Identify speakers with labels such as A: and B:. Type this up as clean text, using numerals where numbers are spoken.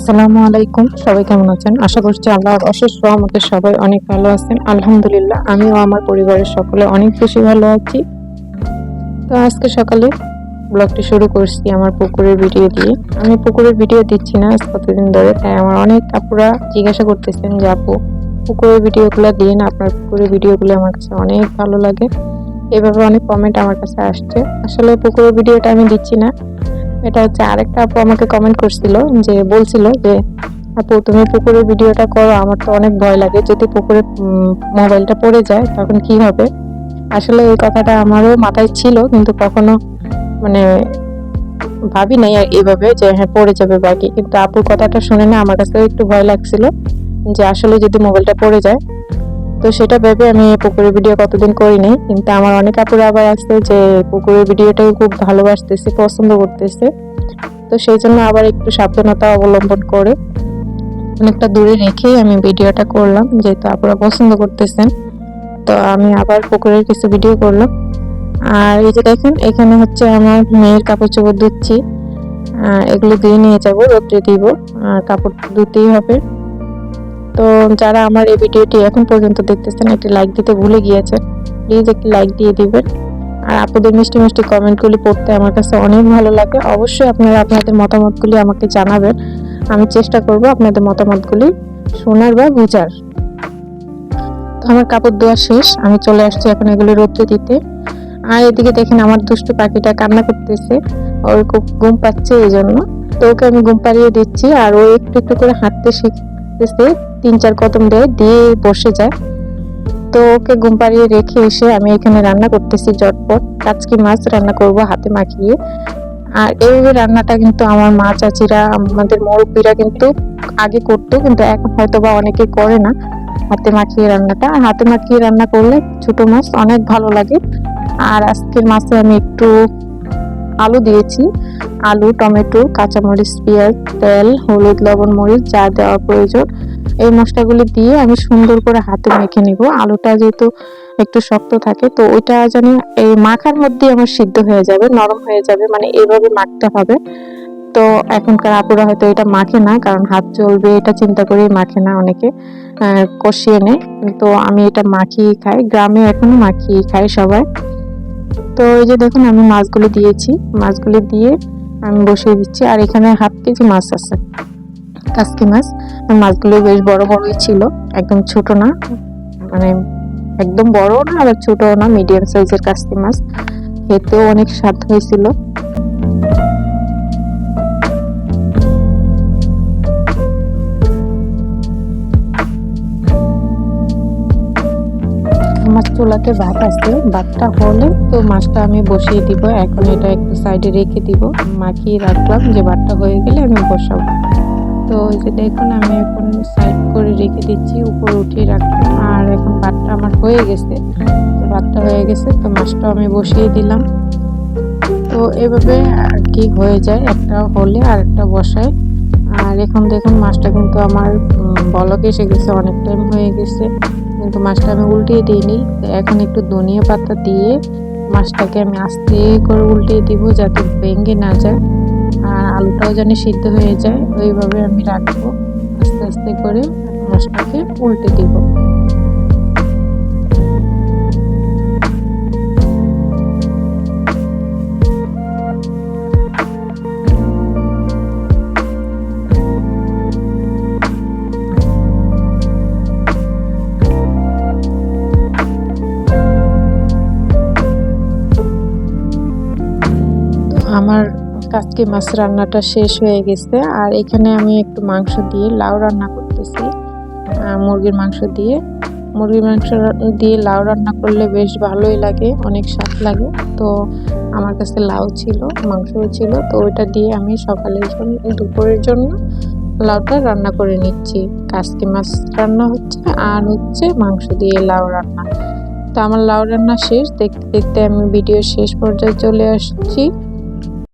A: আসসালামু আলাইকুম। সবাই কেমন আছেন? আশা করছি আল্লাহর অশেষ রহমতে সবাই অনেক ভালো আছেন। আলহামদুলিল্লাহ আমিও আমার পরিবারের সকলে অনেক বেশি ভালো আছি। তো আজকে সকালে ব্লগটি শুরু করছি আমার পুকুরের ভিডিও দিয়ে। আমি পুকুরের ভিডিও দিচ্ছি না আজ কতদিন ধরে, তাই আমার অনেক আপুরা জিজ্ঞাসা করতেছেন যে আপু পুকুরের ভিডিওগুলো দিন, আপনার পুকুরের ভিডিওগুলো আমার কাছে অনেক ভালো লাগে। এভাবে অনেক কমেন্ট আমার কাছে আসছে। আসলে পুকুরের ভিডিওটা আমি দিচ্ছি না, এটা হচ্ছে আরেকটা আপু আমাকে কমেন্ট করছিল, যে বলছিল যে আপু তুমি পুকুরের ভিডিওটা করো, আমার তো অনেক ভয় লাগে যদি পুকুরে মোবাইলটা পড়ে যায় তখন কি হবে। আসলে এই কথাটা আমারও মাথায় ছিল, কিন্তু কখনো মানে ভাবি নাই আর এভাবে যে হ্যাঁ পড়ে যাবে বা কি। কিন্তু আপুর কথাটা শুনে না আমার কাছে একটু ভয় লাগছিল যে আসলে যদি মোবাইলটা পড়ে যায়। তো সেটা ভেবে আমি পুকুরের ভিডিও কতদিন করি নাই, কিন্তু আমার অনেক আপুরা আবার আছে যে পুকুরের ভিডিওটাও খুব ভালোবাসতেছে, পছন্দ করতেছে। তো সেই জন্য আবার একটু সাবধানতা অবলম্বন করে অনেকটা দূরে রেখেই আমি ভিডিওটা করলাম, যেহেতু আপনারা পছন্দ করতেছেন। তো আমি আবার পুকুরের কিছু ভিডিও করলাম। আর এই যে দেখেন এখানে হচ্ছে আমার মেয়ের কাপড় চোপড় ধুচ্ছি, এগুলো দিয়ে নিয়ে যাবো, রোদ্রে দিব, আর কাপড় ধুতেই হবে। তো যারা আমার এই ভিডিওটি এখন পর্যন্ত দেখতেছেন একটি লাইক দিতে ভুলে গিয়েছেন, প্লিজ একটি লাইক দিয়ে দিবেন। আর আপনাদের মিষ্টি মিষ্টি কমেন্টগুলি পড়তে আমার কাছে অনেক ভালো লাগে। অবশ্যই আপনারা আপনাদের মতামতগুলি আমাকে জানাবেন, আমি চেষ্টা করব আপনাদের মতামতগুলি শোনার বা বোঝার। তো আমার কাপড় ধোয়া শেষ, আমি চলে আসছি এখন এগুলো রোদ্রে দিতে। আর এদিকে দেখেন আমার দুষ্টু পাখিটা কান্না করতেছে, ওর খুব ঘুম পাচ্ছে এই জন্য। তো ওকে আমি ঘুম পাড়িয়ে দিচ্ছি, আর ও একটু একটু করে হাঁটতে শিখতেছে, 3-4 কদম দিয়ে বসে যায়। তো ওকে ঘুম পাড়িয়ে রেখে এসে আমি এখানে রান্না করতেছি ঝটপট কাচকি মাছ রান্না করব হাতে মাখিয়ে। আর এই রান্নাটা কিন্তু আমার মা চাচিরা আমাদের মুরব্বীরা কিন্তু আগে করতো, কিন্তু এখন হয়তো বা অনেকে করে না হাতে মাখিয়ে রান্নাটা। হাতে মাখিয়ে রান্না করলে ছোট মাছ অনেক ভালো লাগে। আর আজকের মাছে আমি একটু আলু দিয়েছি, আলু, টমেটো, কাঁচামরিচ, পেঁয়াজ, তেল, হলুদ, লবণ, মরিচ যা দেওয়ার প্রয়োজন এই মশলাগুলি দিয়ে আমি সুন্দর করে হাতে মেখে নিব। আলুটা যেহেতু একটু শক্ত থাকে, তো ওইটা জানি এই মাখার মধ্যে আমার সিদ্ধ হয়ে যাবে, নরম হয়ে যাবে, মানে এইভাবে মাখতে হবে। তো এখনকার আপুরা হয়তো এটা মাখে না, কারণ হাত জ্বলবে এটা চিন্তা করেই মাখে না অনেকে, কষিয়ে নেয়। তো আমি এটা মাখিয়ে খাই, গ্রামে এখনো মাখিয়ে খাই সবাই। তো এই যে দেখুন আমি মাছগুলো দিয়েছি, মাছগুলো দিয়ে আমি বসিয়ে দিচ্ছি। আর এখানে 1/2 কেজি মাছ আছে, কাসকি মাছ। মাছগুলো বেশ বড় বড়ই ছিল, একদম ছোট না, মানে একদম বড় না আবার ছোট না, মিডিয়াম সাইজের কাসকি মাছ। খেতেও অনেক স্বাদ হয়েছিল। আমার চুলাতে ভাত আছে, ভাতটা হলে তো মাছটা আমি বসিয়ে দিব। এখন এটা একটু সাইডে রেখে দিব, মাখিয়ে রাখলাম, যে ভাতটা হয়ে গেলে আমি বসাবো। তো এই যে দেখুন আমি এখন সাইড করে রেখে দিচ্ছি, উপরে উঠিয়ে রাখলাম। আর এখন ভাতটা আমার হয়ে গেছে, তো ভাতটা হয়ে গেছে, তো মাছটাও আমি বসিয়ে দিলাম। তো এভাবে আর কি হয়ে যায়, একটা হলে আর একটা বসায়। আর এখন দেখুন মাছটা কিন্তু আমার বলক এসে গেছে, অনেক টাইম হয়ে গেছে, কিন্তু মাছটা আমি উল্টিয়ে দিইনি। তো এখন একটু ধনিয়া পাতা দিয়ে মাছটাকে আমি আস্তে করে উল্টিয়ে দিব, যাতে ভেঙে না যায়, আর আলুটাও যেন সিদ্ধ হয়ে যায়। ওইভাবে আমি রাখবো, আস্তে আস্তে করে মাছটাকে উল্টে দিব। আমার কাচকি মাছ রান্নাটা শেষ হয়ে গেছে। আর এখানে আমি একটু মাংস দিয়ে লাউ রান্না করতেছি, মুরগির মাংস দিয়ে। মুরগির মাংস দিয়ে লাউ রান্না করলে বেশ ভালোই লাগে, অনেক স্বাদ লাগে। তো আমার কাছে লাউ ছিল, মাংসও ছিল, তো ওইটা দিয়ে আমি সকালের জন্য দুপুরের জন্য লাউটা রান্না করে নিচ্ছি। কাচকি মাছ রান্না হচ্ছে আর হচ্ছে মাংস দিয়ে লাউ রান্না। তো আমার লাউ রান্না শেষ, দেখতে দেখতে আমি ভিডিওর শেষ পর্যায়ে চলে আসছি।